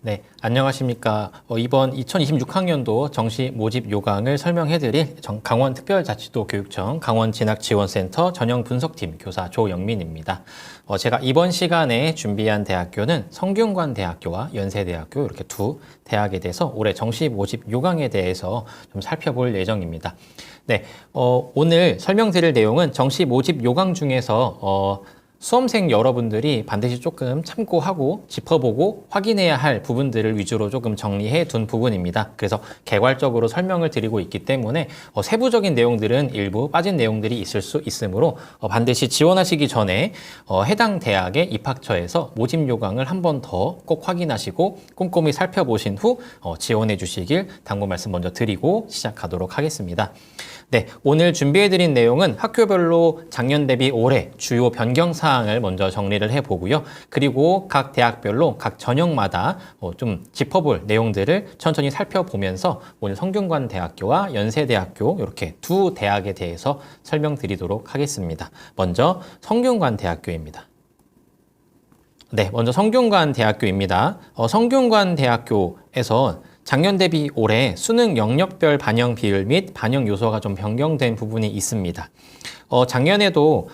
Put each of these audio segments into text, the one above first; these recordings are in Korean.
네, 안녕하십니까. 이번 2026학년도 정시 모집 요강을 설명해드릴 강원특별자치도 교육청 강원진학지원센터 전형분석팀 교사 조영민입니다. 제가 이번 시간에 준비한 대학교는 성균관대학교와 연세대학교 이렇게 두 대학에 대해서 올해 정시 모집 요강에 대해서 좀 살펴볼 예정입니다. 네, 오늘 설명드릴 내용은 정시 모집 요강 중에서 수험생 여러분들이 반드시 조금 참고하고 짚어보고 확인해야 할 부분들을 위주로 조금 정리해 둔 부분입니다. 그래서 개괄적으로 설명을 드리고 있기 때문에 세부적인 내용들은 일부 빠진 내용들이 있을 수 있으므로 반드시 지원하시기 전에 해당 대학의 입학처에서 모집 요강을 한 번 더 꼭 확인하시고 꼼꼼히 살펴보신 후 지원해 주시길 당부 말씀 먼저 드리고 시작하도록 하겠습니다. 네, 오늘 준비해드린 내용은 학교별로 작년 대비 올해 주요 변경 사항을 먼저 정리를 해보고요. 그리고 각 대학별로 각 전형마다 좀 짚어볼 내용들을 천천히 살펴보면서 오늘 성균관대학교와 연세대학교 이렇게 두 대학에 대해서 설명드리도록 하겠습니다. 먼저 성균관대학교입니다. 네, 먼저 성균관대학교입니다. 성균관대학교에서 작년 대비 올해 수능 영역별 반영 비율 및 반영 요소가 좀 변경된 부분이 있습니다. 작년에도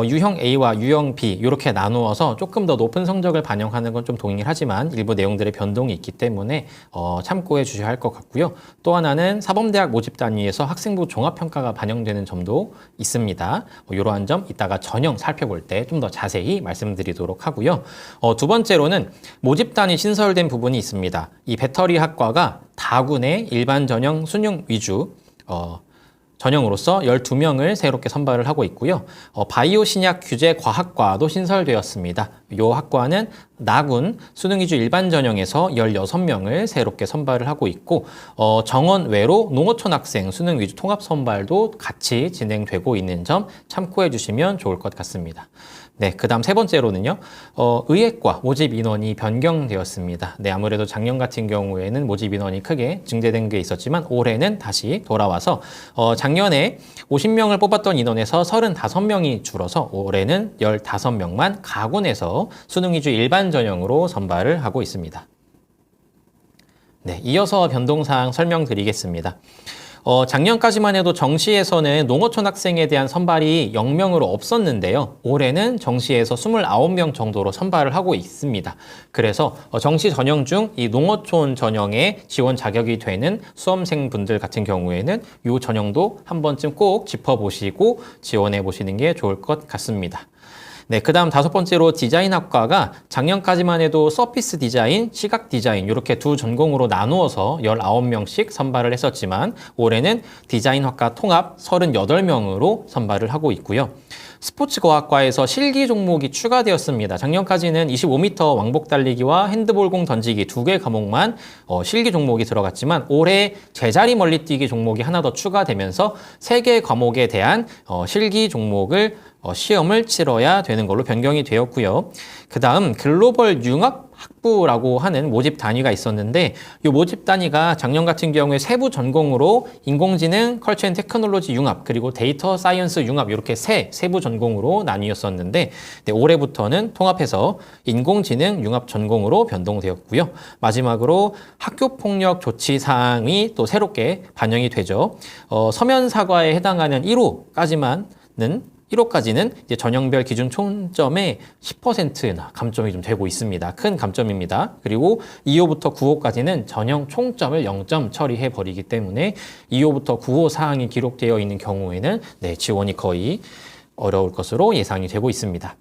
유형 A와 유형 B 이렇게 나누어서 조금 더 높은 성적을 반영하는 건 좀 동일하지만 일부 내용들의 변동이 있기 때문에 참고해 주셔야 할 것 같고요. 또 하나는 사범대학 모집 단위에서 학생부 종합평가가 반영되는 점도 있습니다. 이러한 점 이따가 전형 살펴볼 때 좀 더 자세히 말씀드리도록 하고요. 두 번째로는 모집 단위 신설된 부분이 있습니다. 이 배터리 학과가 다군의 일반 전형 수능 위주 전형으로서 12명을 새롭게 선발을 하고 있고요. 바이오 신약 규제 과학과도 신설되었습니다. 이 학과는 나군 수능 위주 일반 전형에서 16명을 새롭게 선발을 하고 있고 정원 외로 농어촌 학생 수능 위주 통합 선발도 같이 진행되고 있는 점 참고해 주시면 좋을 것 같습니다. 네, 그 다음 세 번째로는요, 의예과 모집 인원이 변경되었습니다. 네, 아무래도 작년 같은 경우에는 모집 인원이 크게 증대된 게 있었지만 올해는 다시 돌아와서 작년에 50명을 뽑았던 인원에서 35명이 줄어서 올해는 15명만 가군에서 수능 위주 일반 전형으로 선발을 하고 있습니다. 네, 이어서 변동사항 설명드리겠습니다. 작년까지만 해도 정시에서는 농어촌 학생에 대한 선발이 0명으로 없었는데요. 올해는 정시에서 29명 정도로 선발을 하고 있습니다. 그래서 정시 전형 중 이 농어촌 전형에 지원 자격이 되는 수험생분들 같은 경우에는 이 전형도 한 번쯤 꼭 짚어보시고 지원해 보시는 게 좋을 것 같습니다. 네, 그 다음 다섯 번째로 디자인학과가 작년까지만 해도 서피스 디자인, 시각 디자인 이렇게 두 전공으로 나누어서 19명씩 선발을 했었지만 올해는 디자인학과 통합 38명으로 선발을 하고 있고요. 스포츠과학과에서 실기 종목이 추가되었습니다. 작년까지는 25m 왕복 달리기와 핸드볼공 던지기 두 개 과목만 실기 종목이 들어갔지만 올해 제자리 멀리뛰기 종목이 하나 더 추가되면서 세 개 과목에 대한 실기 종목을 시험을 치러야 되는 걸로 변경이 되었고요. 그 다음 글로벌 융합 학부라고 하는 모집 단위가 있었는데 이 모집 단위가 작년 같은 경우에 세부 전공으로 인공지능, 컬처 앤 테크놀로지 융합 그리고 데이터 사이언스 융합 이렇게 세부 전공으로 나뉘었었는데 올해부터는 통합해서 인공지능 융합 전공으로 변동되었고요. 마지막으로 학교폭력 조치 사항이 또 새롭게 반영이 되죠. 서면 사과에 해당하는 1호까지는 이제 전형별 기준 총점의 10%나 감점이 좀 되고 있습니다. 큰 감점입니다. 그리고 2호부터 9호까지는 전형 총점을 0점 처리해 버리기 때문에 2호부터 9호 사항이 기록되어 있는 경우에는 지원이 거의 어려울 것으로 예상이 되고 있습니다.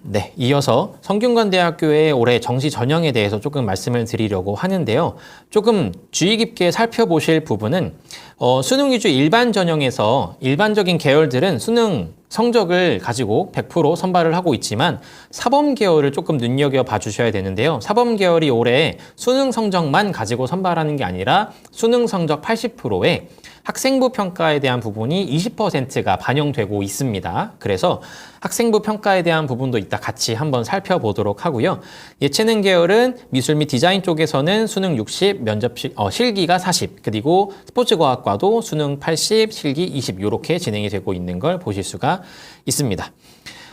네, 이어서 성균관대학교의 올해 정시 전형에 대해서 조금 말씀을 드리려고 하는데요. 조금 주의 깊게 살펴보실 부분은 수능 위주 일반 전형에서 일반적인 계열들은 수능 성적을 가지고 100% 선발을 하고 있지만 사범 계열을 조금 눈여겨봐 주셔야 되는데요. 사범 계열이 올해 수능 성적만 가지고 선발하는 게 아니라 수능 성적 80%에 학생부 평가에 대한 부분이 20%가 반영되고 있습니다. 그래서 학생부 평가에 대한 부분도 이따 같이 한번 살펴보도록 하고요. 예체능 계열은 미술 및 디자인 쪽에서는 수능 60, 실기가 40, 그리고 스포츠과학과도 수능 80, 실기 20 이렇게 진행이 되고 있는 걸 보실 수가 있습니다.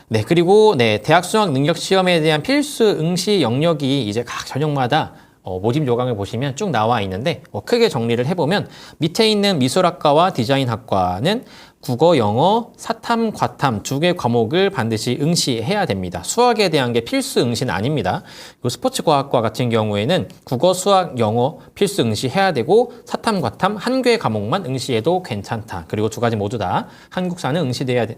네, 그리고 네, 대학 수학 능력 시험에 대한 필수 응시 영역이 이제 각 전형마다 모집 요강을 보시면 쭉 나와 있는데 크게 정리를 해보면 밑에 있는 미술학과와 디자인학과는 국어, 영어, 사탐, 과탐 두 개 과목을 반드시 응시해야 됩니다. 수학에 대한 게 필수 응시는 아닙니다. 그리고 스포츠과학과 같은 경우에는 국어, 수학, 영어 필수 응시해야 되고 사탐, 과탐 한 개 과목만 응시해도 괜찮다. 그리고 두 가지 모두 다 한국사는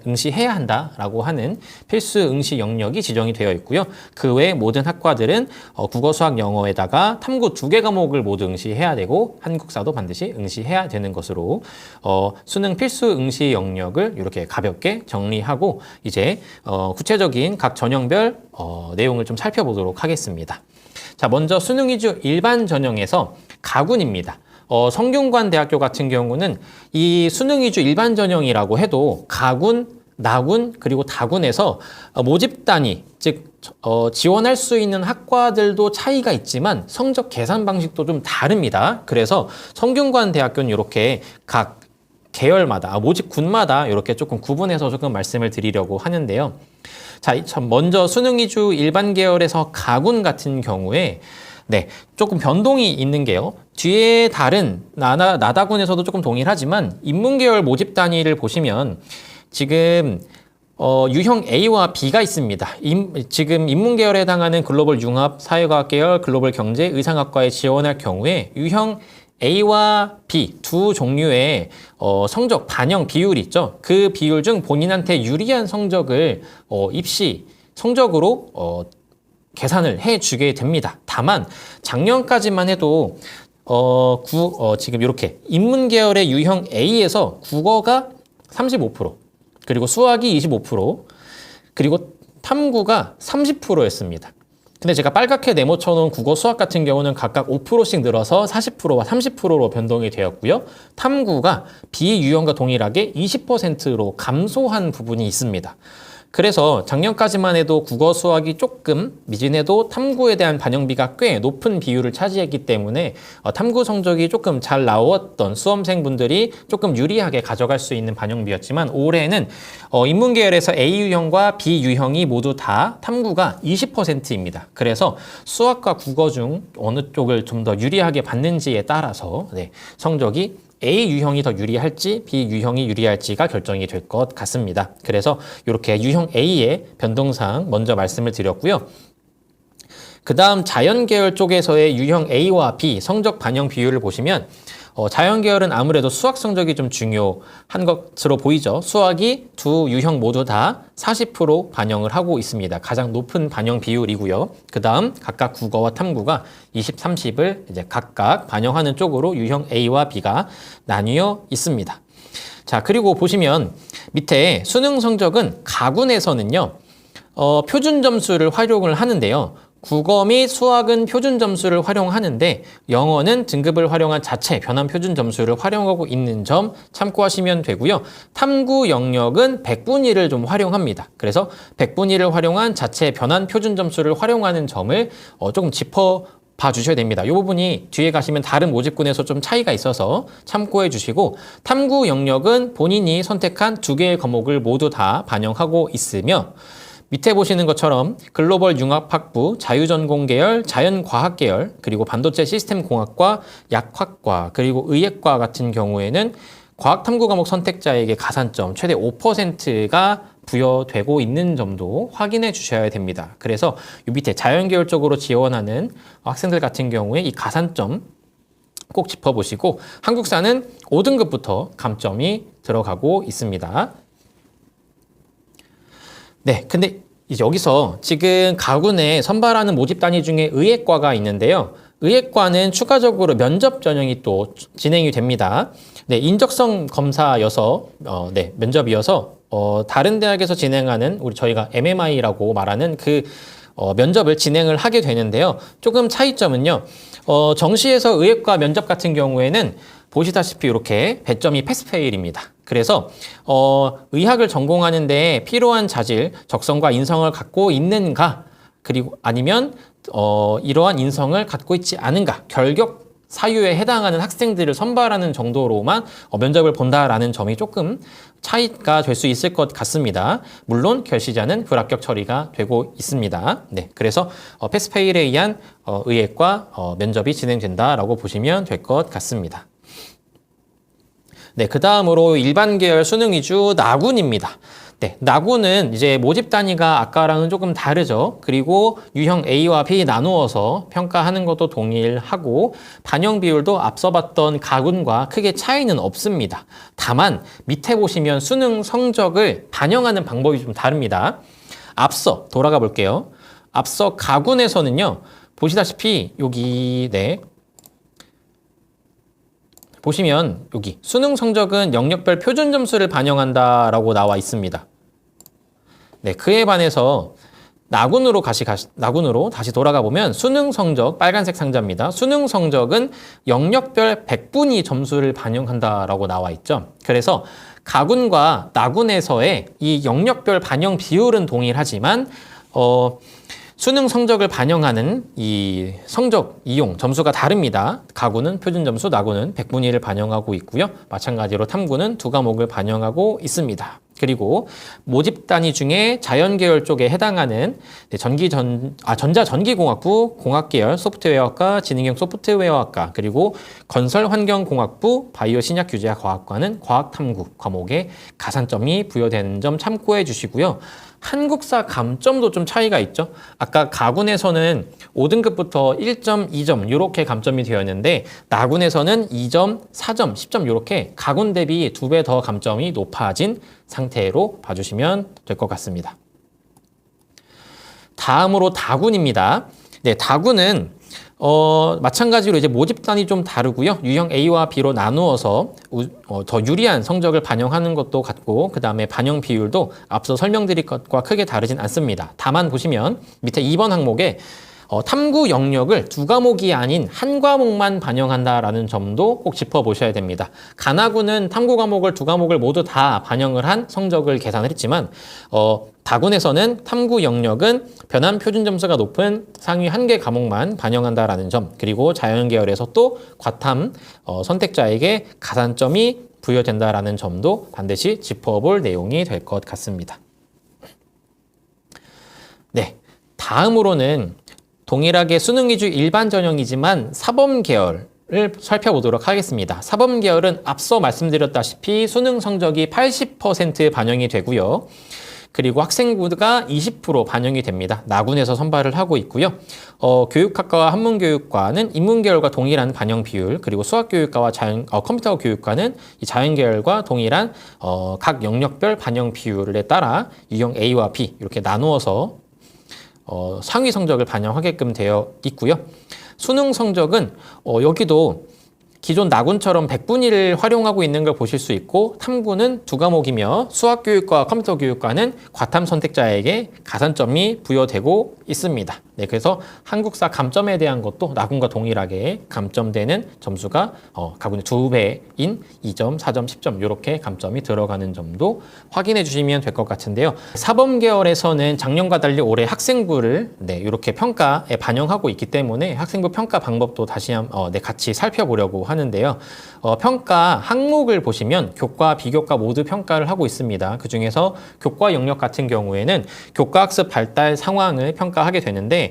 응시해야 한다라고 하는 필수 응시 영역이 지정이 되어 있고요. 그 외 모든 학과들은 국어, 수학, 영어에다가 탐구 두 개 과목을 모두 응시해야 되고 한국사도 반드시 응시해야 되는 것으로 수능 필수 응시 영역을 이렇게 가볍게 정리하고 이제 구체적인 각 전형별 내용을 좀 살펴보도록 하겠습니다. 자, 먼저 수능 위주 일반 전형에서 가군입니다. 성균관대학교 같은 경우는 이 수능 위주 일반 전형이라고 해도 가군, 나군, 그리고 다군에서 모집 단위, 즉 지원할 수 있는 학과들도 차이가 있지만 성적 계산 방식도 좀 다릅니다. 그래서 성균관대학교는 이렇게 각 계열마다, 모집군마다 이렇게 조금 구분해서 조금 말씀을 드리려고 하는데요. 자, 먼저 수능 위주 일반 계열에서 가군 같은 경우에 네, 조금 변동이 있는 게요. 뒤에 다른 나다군에서도 조금 동일하지만 인문계열 모집 단위를 보시면 지금 유형 A와 B가 있습니다. 지금 인문계열에 해당하는 글로벌 융합, 사회과학 계열, 글로벌 경제, 의상학과에 지원할 경우에 유형 A와 B 두 종류의 성적 반영 비율이 있죠. 그 비율 중 본인한테 유리한 성적을 입시 성적으로 계산을 해주게 됩니다. 다만 작년까지만 해도 지금 이렇게 인문계열의 유형 A에서 국어가 35%, 그리고 수학이 25%, 그리고 탐구가 30%였습니다. 근데 제가 빨갛게 네모쳐놓은 국어, 수학 같은 경우는 각각 5%씩 늘어서 40%와 30%로 변동이 되었고요. 탐구가 비유형과 동일하게 20%로 감소한 부분이 있습니다. 그래서 작년까지만 해도 국어, 수학이 조금 미진해도 탐구에 대한 반영비가 꽤 높은 비율을 차지했기 때문에 탐구 성적이 조금 잘 나왔던 수험생분들이 조금 유리하게 가져갈 수 있는 반영비였지만 올해는 인문계열에서 A 유형과 B 유형이 모두 다 탐구가 20%입니다. 그래서 수학과 국어 중 어느 쪽을 좀 더 유리하게 받는지에 따라서 성적이 A 유형이 더 유리할지 B 유형이 유리할지가 결정이 될 것 같습니다. 그래서 이렇게 유형 A의 변동사항 먼저 말씀을 드렸고요. 그 다음 자연계열 쪽에서의 유형 A와 B 성적 반영 비율을 보시면 자연계열은 아무래도 수학 성적이 좀 중요한 것으로 보이죠. 수학이 두 유형 모두 다 40% 반영을 하고 있습니다. 가장 높은 반영 비율이고요. 그 다음 각각 국어와 탐구가 20, 30을 이제 각각 반영하는 쪽으로 유형 A와 B가 나뉘어 있습니다. 자, 그리고 보시면 밑에 수능 성적은 가군에서는요, 표준 점수를 활용을 하는데요. 국어 및 수학은 표준 점수를 활용하는데 영어는 등급을 활용한 자체 변환 표준 점수를 활용하고 있는 점 참고하시면 되고요. 탐구 영역은 백분위를 좀 활용합니다. 그래서 백분위를 활용한 자체 변환 표준 점수를 활용하는 점을 조금 봐 주셔야 됩니다. 이 부분이 뒤에 가시면 다른 모집군에서 좀 차이가 있어서 참고해 주시고 탐구 영역은 본인이 선택한 두 개의 과목을 모두 다 반영하고 있으며 밑에 보시는 것처럼 글로벌 융합학부, 자유전공 계열, 자연과학 계열, 그리고 반도체 시스템공학과, 약학과, 그리고 의예과 같은 경우에는 과학탐구 과목 선택자에게 가산점 최대 5%가 부여되고 있는 점도 확인해 주셔야 됩니다. 그래서 이 밑에 자연계열 쪽으로 지원하는 학생들 같은 경우에 이 가산점 꼭 짚어보시고 한국사는 5등급부터 감점이 들어가고 있습니다. 네, 근데 이제 여기서 지금 가군에 선발하는 모집 단위 중에 의예과가 있는데요. 의예과는 추가적으로 면접 전형이 또 진행이 됩니다. 네, 인적성 검사여서 면접이어서 다른 대학에서 진행하는 저희가 MMI라고 말하는 그 면접을 진행을 하게 되는데요. 조금 차이점은요. 정시에서 의예과 면접 같은 경우에는 보시다시피 이렇게 배점이 패스페일입니다. 그래서 의학을 전공하는데 필요한 자질, 적성과 인성을 갖고 있는가, 그리고 아니면 이러한 인성을 갖고 있지 않은가, 결격 사유에 해당하는 학생들을 선발하는 정도로만 면접을 본다라는 점이 조금 차이가 될 수 있을 것 같습니다. 물론 결시자는 불합격 처리가 되고 있습니다. 네, 그래서 패스페일에 의한 의액과 면접이 진행된다라고 보시면 될 것 같습니다. 네, 그 다음으로 일반 계열 수능 위주 나군입니다. 네, 나군은 이제 모집 단위가 아까랑은 조금 다르죠. 그리고 유형 A와 B 나누어서 평가하는 것도 동일하고 반영 비율도 앞서 봤던 가군과 크게 차이는 없습니다. 다만 밑에 보시면 수능 성적을 반영하는 방법이 좀 다릅니다. 앞서 돌아가 볼게요. 앞서 가군에서는요. 보시다시피 여기 보시면 여기 수능 성적은 영역별 표준 점수를 반영한다라고 나와 있습니다. 네, 그에 반해서 나군으로 다시 돌아가 보면 수능 성적 빨간색 상자입니다. 수능 성적은 영역별 100분위 점수를 반영한다라고 나와 있죠. 그래서 가군과 나군에서의 이 영역별 반영 비율은 동일하지만 수능 성적을 반영하는 이 성적 이용 점수가 다릅니다. 가구는 표준 점수, 나구는 100분위를 반영하고 있고요. 마찬가지로 탐구는 두 과목을 반영하고 있습니다. 그리고 모집 단위 중에 자연계열 쪽에 해당하는 전자전기공학부, 공학계열 소프트웨어학과, 지능형 소프트웨어학과, 그리고 건설환경공학부, 바이오신약규제과학과는 과학탐구 과목에 가산점이 부여되는 점 참고해 주시고요. 한국사 감점도 좀 차이가 있죠. 아까 가군에서는 5등급부터 1점, 2점 이렇게 감점이 되었는데 나군에서는 2점, 4점, 10점 이렇게 가군 대비 2배 더 감점이 높아진 상태로 봐주시면 될 것 같습니다. 다음으로 다군입니다. 네, 다군은 마찬가지로 이제 모집단이 좀 다르고요. 유형 A와 B로 나누어서 더 유리한 성적을 반영하는 것도 같고 그 다음에 반영 비율도 앞서 설명드릴 것과 크게 다르진 않습니다. 다만 보시면 밑에 2번 항목에 탐구 영역을 두 과목이 아닌 한 과목만 반영한다라는 점도 꼭 짚어보셔야 됩니다. 가나군은 탐구 과목을 두 과목을 모두 다 반영을 한 성적을 계산을 했지만 다군에서는 탐구 영역은 변환 표준 점수가 높은 상위 1개 과목만 반영한다라는 점, 그리고 자연계열에서 또 과탐 선택자에게 가산점이 부여된다라는 점도 반드시 짚어볼 내용이 될 것 같습니다. 네, 다음으로는 동일하게 수능 위주 일반 전형이지만 사범 계열을 살펴보도록 하겠습니다. 사범 계열은 앞서 말씀드렸다시피 수능 성적이 80% 반영이 되고요. 그리고 학생부가 20% 반영이 됩니다. 나군에서 선발을 하고 있고요. 교육학과와 한문교육과는 인문계열과 동일한 반영 비율, 그리고 수학교육과와 컴퓨터 교육과는 이 자연계열과 동일한 각 영역별 반영 비율에 따라 유형 A와 B 이렇게 나누어서 상위 성적을 반영하게끔 되어 있고요. 수능 성적은 여기도 기존 나군처럼 100분위를 활용하고 있는 걸 보실 수 있고 탐구는 두 과목이며 수학교육과 컴퓨터교육과는 과탐 선택자에게 가산점이 부여되고 있습니다. 네, 그래서 한국사 감점에 대한 것도 나군과 동일하게 감점되는 점수가 가군의 2배인 2점, 4점, 10점 이렇게 감점이 들어가는 점도 확인해 주시면 될 것 같은데요. 사범 계열에서는 작년과 달리 올해 학생부를 이렇게 평가에 반영하고 있기 때문에 학생부 평가 방법도 다시 같이 살펴보려고 하는데요. 평가 항목을 보시면 교과, 비교과 모두 평가를 하고 있습니다. 그중에서 교과 영역 같은 경우에는 교과학습 발달 상황을 평가하게 되는데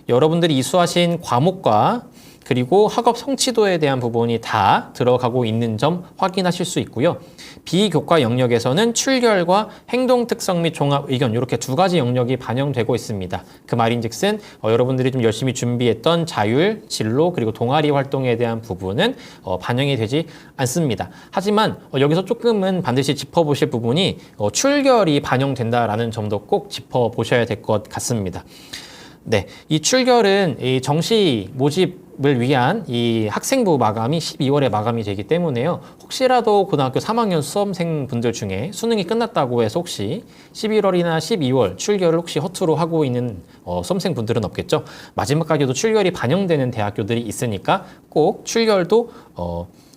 여러분들이 이수하신 과목과 그리고 학업 성취도에 대한 부분이 다 들어가고 있는 점 확인하실 수 있고요. 비교과 영역에서는 출결과 행동 특성 및 종합 의견 이렇게 두 가지 영역이 반영되고 있습니다. 그 말인즉슨 여러분들이 좀 열심히 준비했던 자율, 진로 그리고 동아리 활동에 대한 부분은 반영이 되지 않습니다. 하지만 여기서 조금은 반드시 짚어보실 부분이 출결이 반영된다라는 점도 꼭 짚어보셔야 될 것 같습니다. 네, 이 출결은 이 정시 모집을 위한 이 학생부 마감이 12월에 마감이 되기 때문에요. 혹시라도 고등학교 3학년 수험생분들 중에 수능이 끝났다고 해서 혹시 11월이나 12월 출결을 혹시 허투루 하고 있는 수험생분들은 없겠죠. 마지막까지도 출결이 반영되는 대학교들이 있으니까 꼭 출결도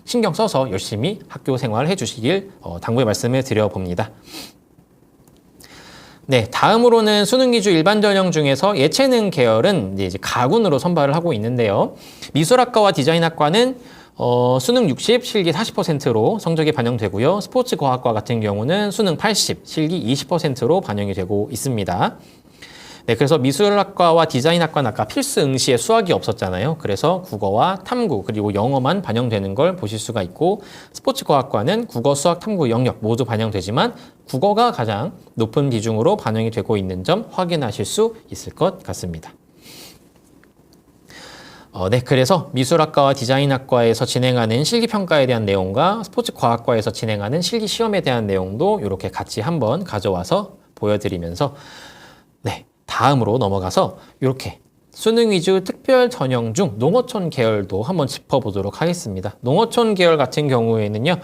신경 써서 열심히 학교 생활을 해주시길 당부의 말씀을 드려봅니다. 네, 다음으로는 수능 기주 일반 전형 중에서 예체능 계열은 이제 가군으로 선발을 하고 있는데요. 미술학과와 디자인학과는 수능 60, 실기 40%로 성적이 반영되고요. 스포츠과학과 같은 경우는 수능 80, 실기 20%로 반영이 되고 있습니다. 네, 그래서 미술학과와 디자인학과는 아까 필수 응시에 수학이 없었잖아요. 그래서 국어와 탐구 그리고 영어만 반영되는 걸 보실 수가 있고, 스포츠과학과는 국어, 수학, 탐구, 영역 모두 반영되지만 국어가 가장 높은 비중으로 반영이 되고 있는 점 확인하실 수 있을 것 같습니다. 네, 그래서 미술학과와 디자인학과에서 진행하는 실기평가에 대한 내용과 스포츠과학과에서 진행하는 실기시험에 대한 내용도 이렇게 같이 한번 가져와서 보여드리면서, 네, 다음으로 넘어가서 이렇게 수능 위주 특별 전형 중 농어촌 계열도 한번 짚어보도록 하겠습니다. 농어촌 계열 같은 경우에는요,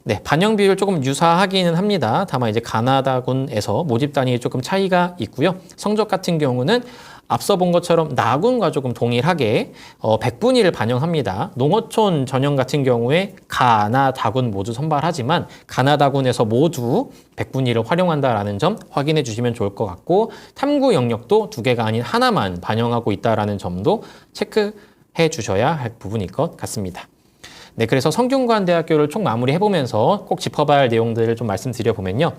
네, 반영 비율 조금 유사하기는 합니다. 다만 이제 가나다군에서 모집 단위에 조금 차이가 있고요. 성적 같은 경우는 앞서 본 것처럼 나군과 조금 동일하게 100분위를 반영합니다. 농어촌 전형 같은 경우에 가나, 다군 모두 선발하지만 가나다군에서 모두 100분위를 활용한다라는 점 확인해 주시면 좋을 것 같고, 탐구 영역도 두 개가 아닌 하나만 반영하고 있다라는 점도 체크해 주셔야 할 부분일 것 같습니다. 네, 그래서 성균관대학교를 총 마무리해보면서 꼭 짚어봐야 할 내용들을 좀 말씀드려보면요.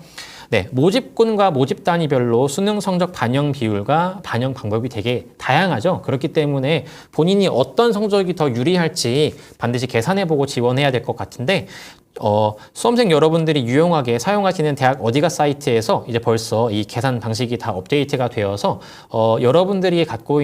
네, 모집군과 모집 단위별로 수능 성적 반영 비율과 반영 방법이 되게 다양하죠. 그렇기 때문에 본인이 어떤 성적이 더 유리할지 반드시 계산해보고 지원해야 될 것 같은데, 수험생 여러분들이 유용하게 사용하시는 대학 어디가 사이트에서 이제 벌써 이 계산 방식이 다 업데이트가 되어서 여러분들이 갖고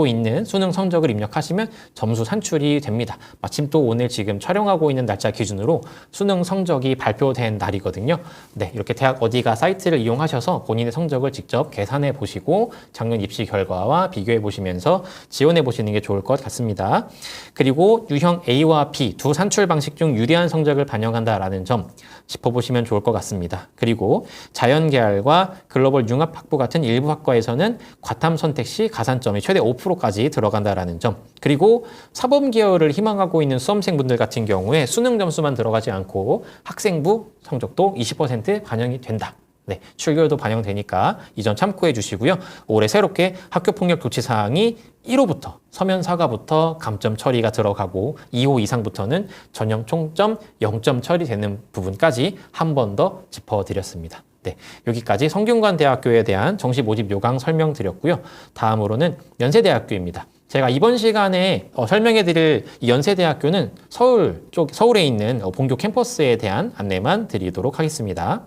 있는 수능 성적을 입력하시면 점수 산출이 됩니다. 마침 또 오늘 지금 촬영하고 있는 날짜 기준으로 수능 성적이 발표된 날이거든요. 네, 이렇게 대학 어디가 사이트를 이용하셔서 본인의 성적을 직접 계산해 보시고 작년 입시 결과와 비교해 보시면서 지원해 보시는 게 좋을 것 같습니다. 그리고 유형 A와 B 두 산출 방식 중 유리한 성적을 반영한다라는 점 짚어보시면 좋을 것 같습니다. 그리고 자연계열과 글로벌 융합학부 같은 일부 학과에서는 과탐 선택 시 가산점이 최대 5%까지 들어간다라는 점, 그리고 사범계열을 희망하고 있는 수험생분들 같은 경우에 수능 점수만 들어가지 않고 학생부 성적도 20% 반영이 된다. 네, 출결도 반영되니까 이 점 참고해 주시고요. 올해 새롭게 학교폭력 조치사항이 1호부터 서면 사과부터 감점 처리가 들어가고 2호 이상부터는 전형 총점 0점 처리되는 부분까지 한 번 더 짚어드렸습니다. 네, 여기까지 성균관대학교에 대한 정시 모집 요강 설명드렸고요. 다음으로는 연세대학교입니다. 제가 이번 시간에 설명해드릴 이 연세대학교는 서울에 있는 본교 캠퍼스에 대한 안내만 드리도록 하겠습니다.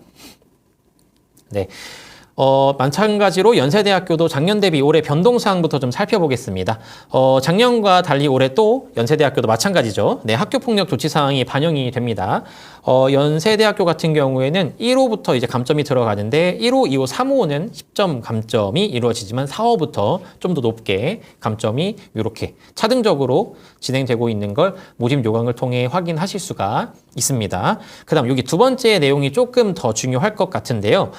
네. 마찬가지로 연세대학교도 작년 대비 올해 변동사항부터 좀 살펴보겠습니다. 작년과 달리 올해 또 연세대학교도 마찬가지죠. 네, 학교폭력 조치사항이 반영이 됩니다. 연세대학교 같은 경우에는 1호부터 이제 감점이 들어가는데 1호, 2호, 3호는 10점 감점이 이루어지지만 4호부터 좀 더 높게 감점이 이렇게 차등적으로 진행되고 있는 걸 모집 요강을 통해 확인하실 수가 있습니다. 그 다음 여기 두 번째 내용이 조금 더 중요할 것 같은데요.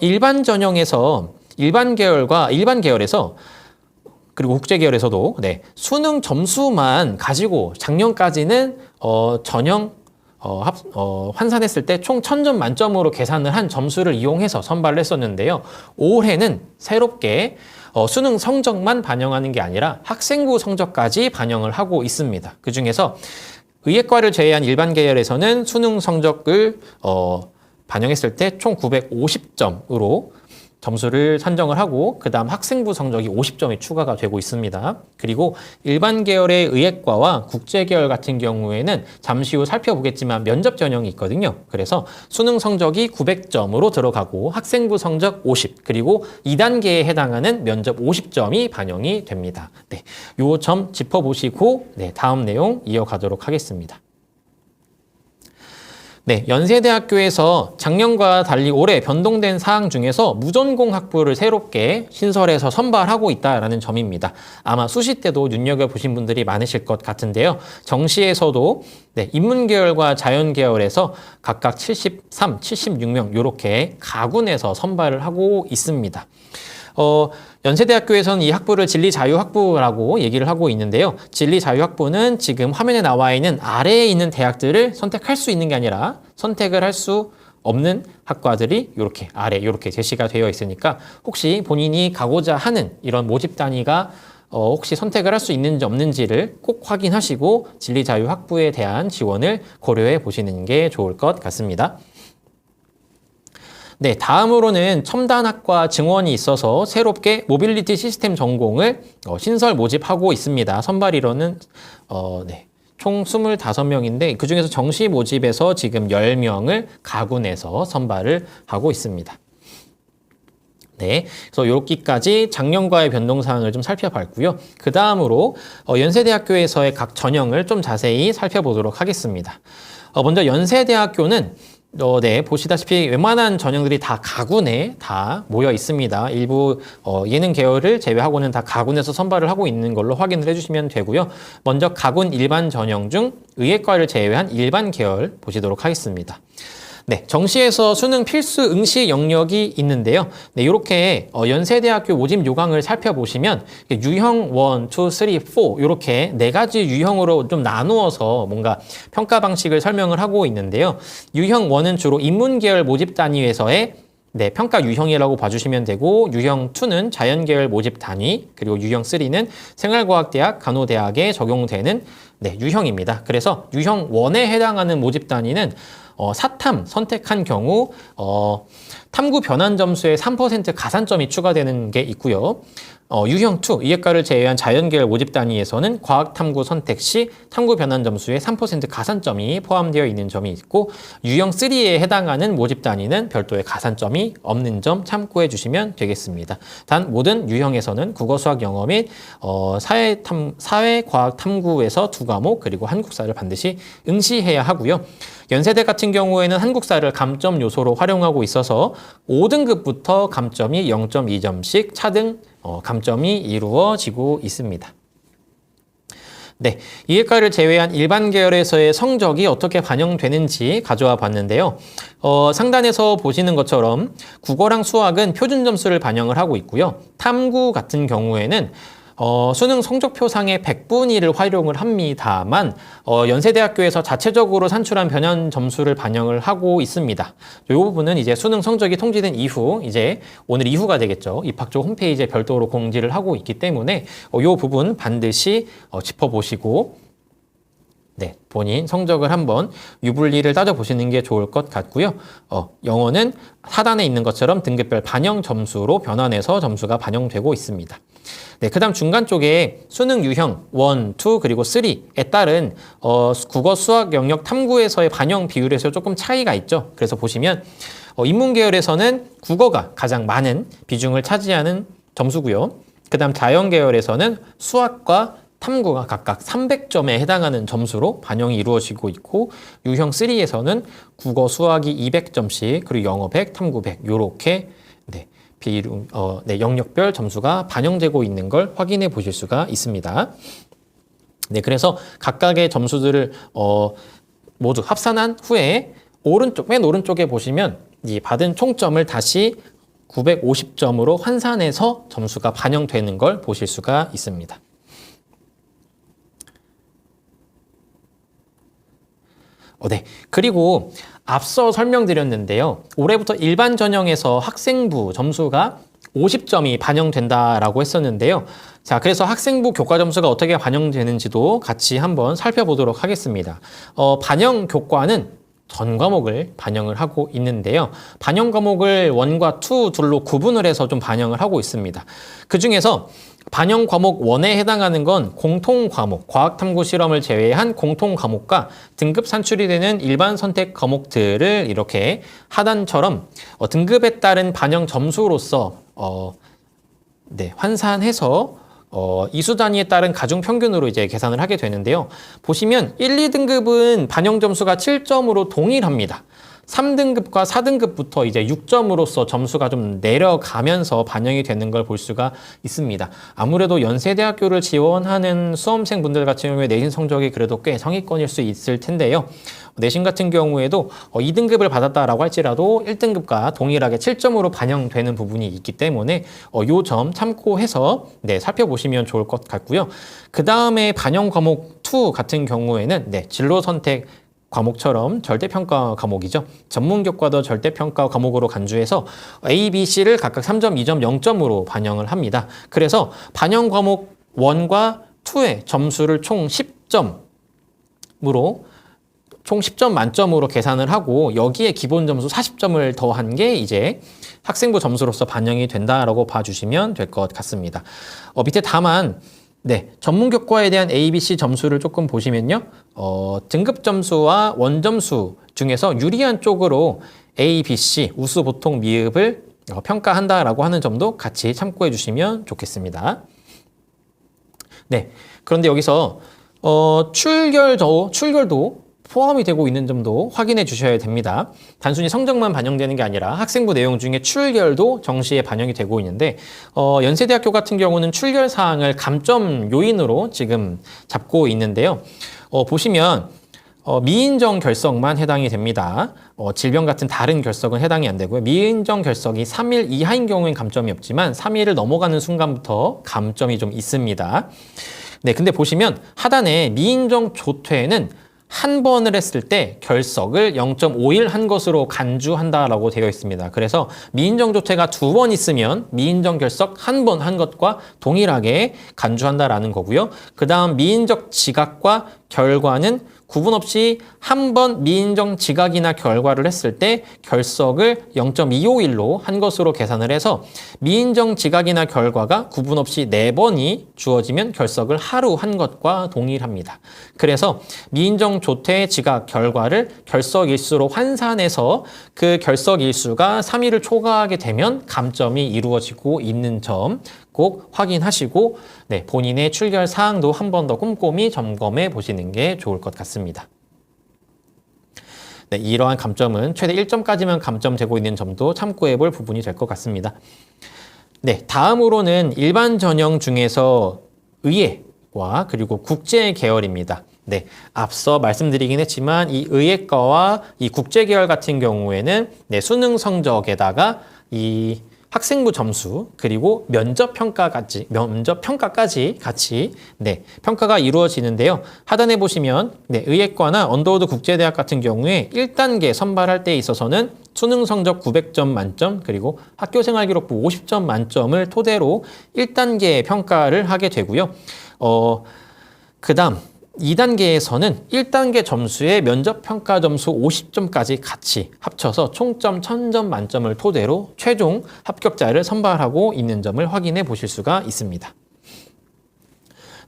일반 전형에서 일반 계열에서 그리고 국제 계열에서도 네, 수능 점수만 가지고 작년까지는 전형 환산했을 때 총 1000점 만점으로 계산을 한 점수를 이용해서 선발을 했었는데요. 올해는 새롭게 수능 성적만 반영하는 게 아니라 학생부 성적까지 반영을 하고 있습니다. 그중에서 의예과를 제외한 일반 계열에서는 수능 성적을 반영했을 때 총 950점으로 점수를 산정을 하고 그 다음 학생부 성적이 50점이 추가가 되고 있습니다. 그리고 일반 계열의 의예과와 국제 계열 같은 경우에는 잠시 후 살펴보겠지만 면접 전형이 있거든요. 그래서 수능 성적이 900점으로 들어가고 학생부 성적 50, 그리고 2단계에 해당하는 면접 50점이 반영이 됩니다. 네, 요 점 짚어보시고 네, 다음 내용 이어가도록 하겠습니다. 네, 연세대학교에서 작년과 달리 올해 변동된 사항 중에서 무전공 학부를 새롭게 신설해서 선발하고 있다는 점입니다. 아마 수시 때도 눈여겨보신 분들이 많으실 것 같은데요. 정시에서도 네, 인문계열과 자연계열에서 각각 73, 76명 이렇게 가군에서 선발을 하고 있습니다. 연세대학교에서는 이 학부를 진리자유학부라고 얘기를 하고 있는데요. 진리자유학부는 지금 화면에 나와 있는 아래에 있는 대학들을 선택할 수 있는 게 아니라 선택을 할 수 없는 학과들이 이렇게 아래 이렇게 제시가 되어 있으니까 혹시 본인이 가고자 하는 이런 모집 단위가 혹시 선택을 할 수 있는지 없는지를 꼭 확인하시고 진리 자유 학부에 대한 지원을 고려해 보시는 게 좋을 것 같습니다. 네, 다음으로는 첨단학과 증원이 있어서 새롭게 모빌리티 시스템 전공을 신설 모집하고 있습니다. 선발 인원은 총 25명인데 그중에서 정시 모집에서 지금 10명을 가군에서 선발을 하고 있습니다. 네, 그래서 여기까지 작년과의 변동사항을 좀 살펴봤고요. 그 다음으로 연세대학교에서의 각 전형을 좀 자세히 살펴보도록 하겠습니다. 먼저 연세대학교는 보시다시피 웬만한 전형들이 다 가군에 다 모여 있습니다. 일부 예능 계열을 제외하고는 다 가군에서 선발을 하고 있는 걸로 확인을 해주시면 되고요. 먼저 가군 일반 전형 중 의예과를 제외한 일반 계열 보시도록 하겠습니다. 네, 정시에서 수능 필수 응시 영역이 있는데요. 네, 이렇게 연세대학교 모집 요강을 살펴보시면 유형 1, 2, 3, 4 이렇게 4가지 유형으로 좀 나누어서 뭔가 평가 방식을 설명을 하고 있는데요. 유형 1은 주로 인문계열 모집 단위에서의 평가 유형이라고 봐주시면 되고 유형 2는 자연계열 모집 단위 그리고 유형 3는 생활과학대학, 간호대학에 적용되는 유형입니다. 그래서 유형 1에 해당하는 모집 단위는 사탐 선택한 경우 탐구 변환 점수에 3% 가산점이 추가되는 게 있고요. 유형 2, 이해과를 제외한 자연계열 모집 단위에서는 과학탐구 선택 시 탐구 변환 점수에 3% 가산점이 포함되어 있는 점이 있고 유형 3에 해당하는 모집 단위는 별도의 가산점이 없는 점 참고해 주시면 되겠습니다. 단 모든 유형에서는 국어, 수학, 영어 및 사회과학 탐구에서 2과목 그리고 한국사를 반드시 응시해야 하고요. 연세대 같은 경우에는 한국사를 감점 요소로 활용하고 있어서 5등급부터 감점이 0.2점씩 차등 감점이 이루어지고 있습니다. 네, 이해과를 제외한 일반 계열에서의 성적이 어떻게 반영되는지 가져와 봤는데요. 상단에서 보시는 것처럼 국어랑 수학은 표준 점수를 반영을 하고 있고요. 탐구 같은 경우에는 수능 성적표상의 100분위를 활용을 합니다만 연세대학교에서 자체적으로 산출한 변환 점수를 반영을 하고 있습니다. 이 부분은 이제 수능 성적이 통지된 이후 이제 오늘 이후가 되겠죠. 입학처 홈페이지에 별도로 공지를 하고 있기 때문에 이 부분 반드시 짚어보시고 본인 성적을 한번 유불리를 따져보시는 게 좋을 것 같고요. 영어는 하단에 있는 것처럼 등급별 반영 점수로 변환해서 점수가 반영되고 있습니다. 네, 그 다음 중간 쪽에 수능 유형 1, 2, 그리고 3에 따른 국어, 수학 영역 탐구에서의 반영 비율에서 조금 차이가 있죠. 그래서 보시면 인문계열에서는 국어가 가장 많은 비중을 차지하는 점수고요. 그 다음 자연계열에서는 수학과 탐구가 각각 300점에 해당하는 점수로 반영이 이루어지고 있고 유형 3에서는 국어, 수학이 200점씩 그리고 영어 100, 탐구 100 이렇게 영역별 점수가 반영되고 있는 걸 확인해 보실 수가 있습니다. 네, 그래서 각각의 점수들을 모두 합산한 후에 맨 오른쪽에 보시면 이 받은 총점을 다시 950점으로 환산해서 점수가 반영되는 걸 보실 수가 있습니다. 그리고 앞서 설명드렸는데요. 올해부터 일반 전형에서 학생부 점수가 50점이 반영된다라고 했었는데요. 자, 그래서 학생부 교과 점수가 어떻게 반영되는지도 같이 한번 살펴보도록 하겠습니다. 반영 교과는 전 과목을 반영을 하고 있는데요. 반영 과목을 1과 2 둘로 구분을 해서 좀 반영을 하고 있습니다. 그 중에서 반영 과목 1에 해당하는 건 공통 과목, 과학탐구 실험을 제외한 공통 과목과 등급 산출이 되는 일반 선택 과목들을 이렇게 하단처럼 등급에 따른 반영 점수로서 환산해서 이수 단위에 따른 가중 평균으로 이제 계산을 하게 되는데요. 보시면 1, 2등급은 반영 점수가 7점으로 동일합니다. 3등급과 4등급부터 이제 6점으로서 점수가 좀 내려가면서 반영이 되는 걸 볼 수가 있습니다. 아무래도 연세대학교를 지원하는 수험생분들 같은 경우에 내신 성적이 그래도 꽤 상위권일 수 있을 텐데요. 내신 같은 경우에도 2등급을 받았다라고 할지라도 1등급과 동일하게 7점으로 반영되는 부분이 있기 때문에 요 점 참고해서 살펴보시면 좋을 것 같고요. 그 다음에 반영 과목 2 같은 경우에는 진로 선택 과목처럼 절대평가 과목이죠. 전문교과도 절대평가 과목으로 간주해서 A, B, C를 각각 3점, 2점, 0점으로 반영을 합니다. 그래서 반영 과목 1과 2의 점수를 총 10점으로 총 10점 만점으로 계산을 하고 여기에 기본 점수 40점을 더한 게 이제 학생부 점수로서 반영이 된다라고 봐주시면 될 것 같습니다. 밑에 다만 전문교과에 대한 A, B, C 점수를 조금 보시면요. 등급 점수와 원점수 중에서 유리한 쪽으로 A, B, C 우수, 보통, 미흡을 평가한다라고 하는 점도 같이 참고해 주시면 좋겠습니다. 그런데 여기서 출결도 포함이 되고 있는 점도 확인해 주셔야 됩니다. 단순히 성적만 반영되는 게 아니라 학생부 내용 중에 출결도 정시에 반영이 되고 있는데 연세대학교 같은 경우는 출결 사항을 감점 요인으로 지금 잡고 있는데요. 보시면 미인정 결석만 해당이 됩니다. 질병 같은 다른 결석은 해당이 안 되고요. 미인정 결석이 3일 이하인 경우엔 감점이 없지만 3일을 넘어가는 순간부터 감점이 좀 있습니다. 근데 보시면 하단에 미인정 조퇴는 한 번을 했을 때 결석을 0.5일 한 것으로 간주한다라고 되어 있습니다. 그래서 미인정 조퇴가 2번 있으면 미인정 결석 한 번 한 것과 동일하게 간주한다라는 거고요. 그 다음 미인정 지각과 결과는 구분 없이 한 번 미인정 지각이나 결과를 했을 때 결석을 0.251로 한 것으로 계산을 해서 미인정 지각이나 결과가 구분 없이 4번이 주어지면 결석을 하루 한 것과 동일합니다. 그래서 미인정 조퇴 지각 결과를 결석 일수로 환산해서 그 결석 일수가 3일을 초과하게 되면 감점이 이루어지고 있는 점 꼭 확인하시고 본인의 출결 사항도 한 번 더 꼼꼼히 점검해 보시는 게 좋을 것 같습니다. 이러한 감점은 최대 1점까지만 감점되고 있는 점도 참고해 볼 부분이 될 것 같습니다. 다음으로는 일반 전형 중에서 의예과 그리고 국제 계열입니다. 앞서 말씀드리긴 했지만 이 의예과와 이 국제 계열 같은 경우에는 수능 성적에다가 이 학생부 점수 그리고 면접 평가까지 같이 평가가 이루어지는데요. 하단에 보시면 의예과나 언더우드 국제대학 같은 경우에 1단계 선발할 때 있어서는 수능 성적 900점 만점 그리고 학교생활기록부 50점 만점을 토대로 1단계 평가를 하게 되고요. 그 다음 2단계에서는 1단계 점수에 면접평가 점수 50점까지 같이 합쳐서 총점 1000점 만점을 토대로 최종 합격자를 선발하고 있는 점을 확인해 보실 수가 있습니다.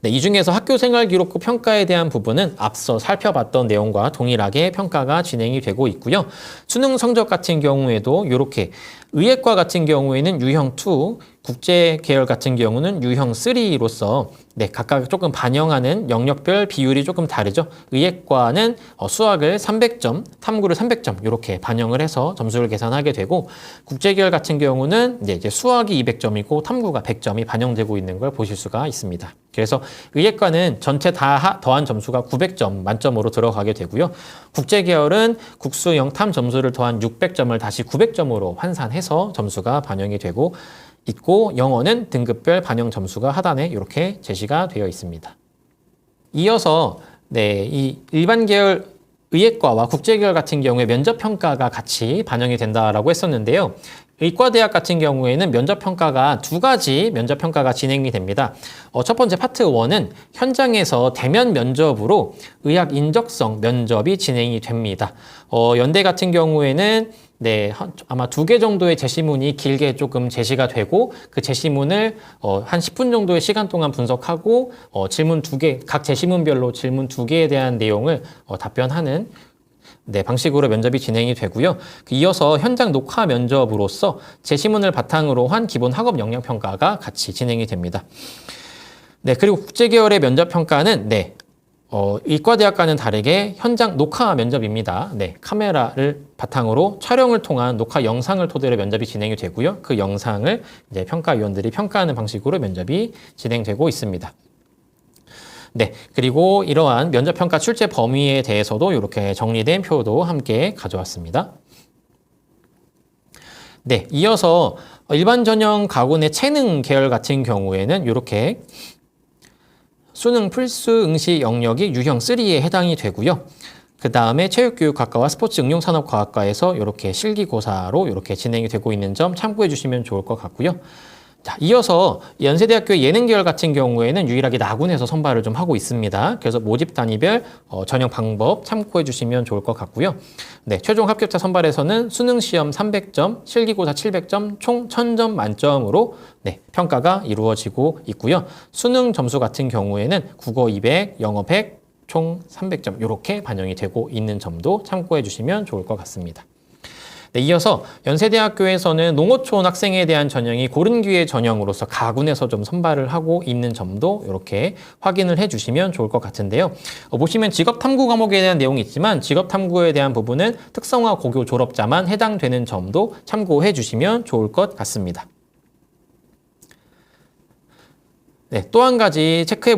이 중에서 학교생활기록부 평가에 대한 부분은 앞서 살펴봤던 내용과 동일하게 평가가 진행이 되고 있고요. 수능 성적 같은 경우에도 이렇게 의예과 같은 경우에는 유형 2, 국제 계열 같은 경우는 유형 3로서 각각 조금 반영하는 영역별 비율이 조금 다르죠. 의예과는 수학을 300점, 탐구를 300점 이렇게 반영을 해서 점수를 계산하게 되고 국제 계열 같은 경우는 이제 수학이 200점이고 탐구가 100점이 반영되고 있는 걸 보실 수가 있습니다. 그래서 의예과는 전체 다 더한 점수가 900점 만점으로 들어가게 되고요. 국제 계열은 국수 영탐 점수를 더한 600점을 다시 900점으로 환산해서 점수가 반영이 되고 있고 영어는 등급별 반영 점수가 하단에 이렇게 제시가 되어 있습니다. 이어서 이 일반 계열 의예과와 국제 계열 같은 경우에 면접 평가가 같이 반영이 된다라고 했었는데요. 의과대학 같은 경우에는 면접평가가 2가지 면접평가가 진행이 됩니다. 첫 번째 파트 1은 현장에서 대면 면접으로 의학 인적성 면접이 진행이 됩니다. 연대 같은 경우에는 아마 2개 정도의 제시문이 길게 조금 제시가 되고 그 제시문을 한 10분 정도의 시간 동안 분석하고 질문 2개, 각 제시문별로 질문 2개에 대한 내용을 답변하는 방식으로 면접이 진행이 되고요. 이어서 현장 녹화 면접으로서 제시문을 바탕으로 한 기본 학업 역량 평가가 같이 진행이 됩니다. 그리고 국제 계열의 면접 평가는 의과대학과는 다르게 현장 녹화 면접입니다. 카메라를 바탕으로 촬영을 통한 녹화 영상을 토대로 면접이 진행이 되고요. 그 영상을 이제 평가위원들이 평가하는 방식으로 면접이 진행되고 있습니다. 그리고 이러한 면접평가 출제 범위에 대해서도 이렇게 정리된 표도 함께 가져왔습니다. 이어서 일반 전형 가군의 체능 계열 같은 경우에는 이렇게 수능 필수 응시 영역이 유형 3에 해당이 되고요. 그 다음에 체육교육학과와 스포츠응용산업과학과에서 이렇게 실기고사로 이렇게 진행이 되고 있는 점 참고해 주시면 좋을 것 같고요. 자, 이어서 연세대학교 예능계열 같은 경우에는 유일하게 나군에서 선발을 좀 하고 있습니다. 그래서 모집 단위별 전형 방법 참고해 주시면 좋을 것 같고요. 네, 최종 합격자 선발에서는 수능 시험 300점, 실기고사 700점, 총 1000점 만점으로 네, 평가가 이루어지고 있고요. 수능 점수 같은 경우에는 국어 200, 영어 100, 총 300점 이렇게 반영이 되고 있는 점도 참고해 주시면 좋을 것 같습니다. 네, 이어서 연세대학교에서는 농어촌 학생에 대한 전형이 고른 기회 전형으로서 가군에서 좀 선발을 하고 있는 점도 이렇게 확인을 해주시면 좋을 것 같은데요. 보시면 직업탐구 과목에 대한 내용이 있지만 직업탐구에 대한 부분은 특성화 고교 졸업자만 해당되는 점도 참고해 주시면 좋을 것 같습니다. 네, 또 한 가지 체크해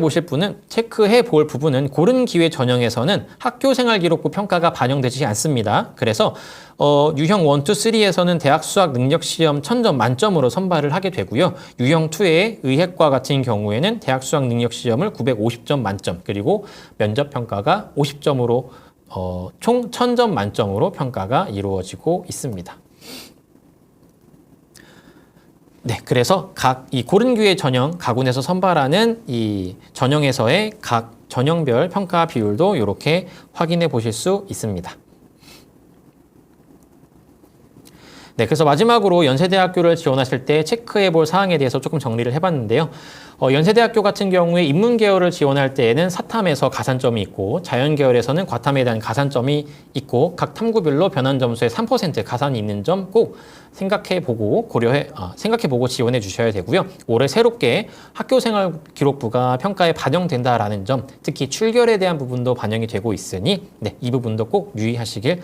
볼 부분은 고른 기회 전형에서는 학교생활기록부 평가가 반영되지 않습니다. 그래서 유형 1, 2, 3에서는 대학 수학 능력 시험 1000점 만점으로 선발을 하게 되고요. 유형 2의 의학과 같은 경우에는 대학 수학 능력 시험을 950점 만점, 그리고 면접 평가가 50점으로 총 1000점 만점으로 평가가 이루어지고 있습니다. 네, 그래서 각 이 고른 기회 전형 가군에서 선발하는 이 전형에서의 각 전형별 평가 비율도 이렇게 확인해 보실 수 있습니다. 네, 그래서 마지막으로 연세대학교를 지원하실 때 체크해 볼 사항에 대해서 조금 정리를 해봤는데요. 연세대학교 같은 경우에 인문계열을 지원할 때에는 사탐에서 가산점이 있고 자연계열에서는 과탐에 대한 가산점이 있고 각 탐구별로 변환 점수의 3% 가산이 있는 점 꼭 생각해보고 지원해 주셔야 되고요. 올해 새롭게 학교생활기록부가 평가에 반영된다라는 점, 특히 출결에 대한 부분도 반영이 되고 있으니 네, 이 부분도 꼭 유의하시길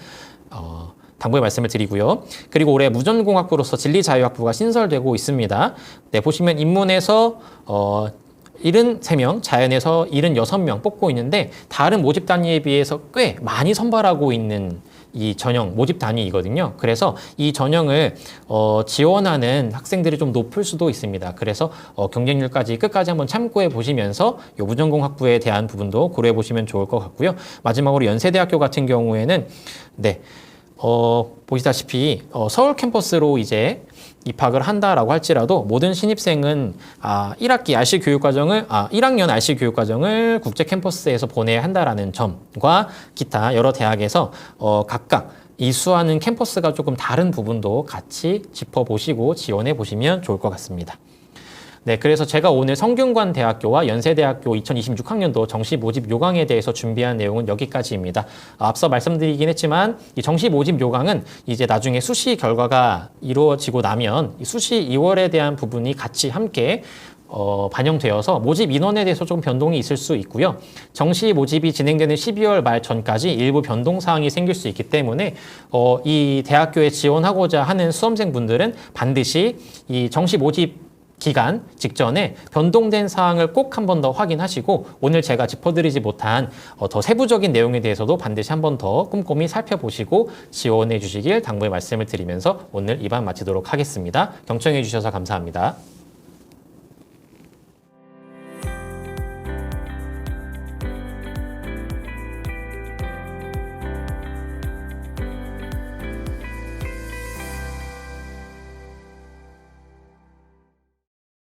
당부의 말씀을 드리고요. 그리고 올해 무전공학부로서 진리자유학부가 신설되고 있습니다. 네, 보시면 인문에서 73명, 자연에서 76명 뽑고 있는데 다른 모집 단위에 비해서 꽤 많이 선발하고 있는 이 전형, 모집 단위이거든요. 그래서 이 전형을 지원하는 학생들이 좀 높을 수도 있습니다. 그래서 경쟁률까지 끝까지 한번 참고해 보시면서 이 무전공학부에 대한 부분도 고려해 보시면 좋을 것 같고요. 마지막으로 연세대학교 같은 경우에는 네, 보시다시피 서울 캠퍼스로 이제 입학을 한다라고 할지라도 모든 신입생은 1학년 RC 교육과정을 국제 캠퍼스에서 보내야 한다라는 점과 기타 여러 대학에서 각각 이수하는 캠퍼스가 조금 다른 부분도 같이 짚어보시고 지원해 보시면 좋을 것 같습니다. 네, 그래서 제가 오늘 성균관대학교와 연세대학교 2026학년도 정시 모집 요강에 대해서 준비한 내용은 여기까지입니다. 앞서 말씀드리긴 했지만 이 정시 모집 요강은 이제 나중에 수시 결과가 이루어지고 나면 이 수시 2월에 대한 부분이 같이 함께 반영되어서 모집 인원에 대해서 좀 변동이 있을 수 있고요. 정시 모집이 진행되는 12월 말 전까지 일부 변동 사항이 생길 수 있기 때문에 이 대학교에 지원하고자 하는 수험생분들은 반드시 이 정시 모집 기간 직전에 변동된 사항을 꼭 한 번 더 확인하시고 오늘 제가 짚어드리지 못한 더 세부적인 내용에 대해서도 반드시 한 번 더 꼼꼼히 살펴보시고 지원해 주시길 당부의 말씀을 드리면서 오늘 이반 마치도록 하겠습니다. 경청해 주셔서 감사합니다.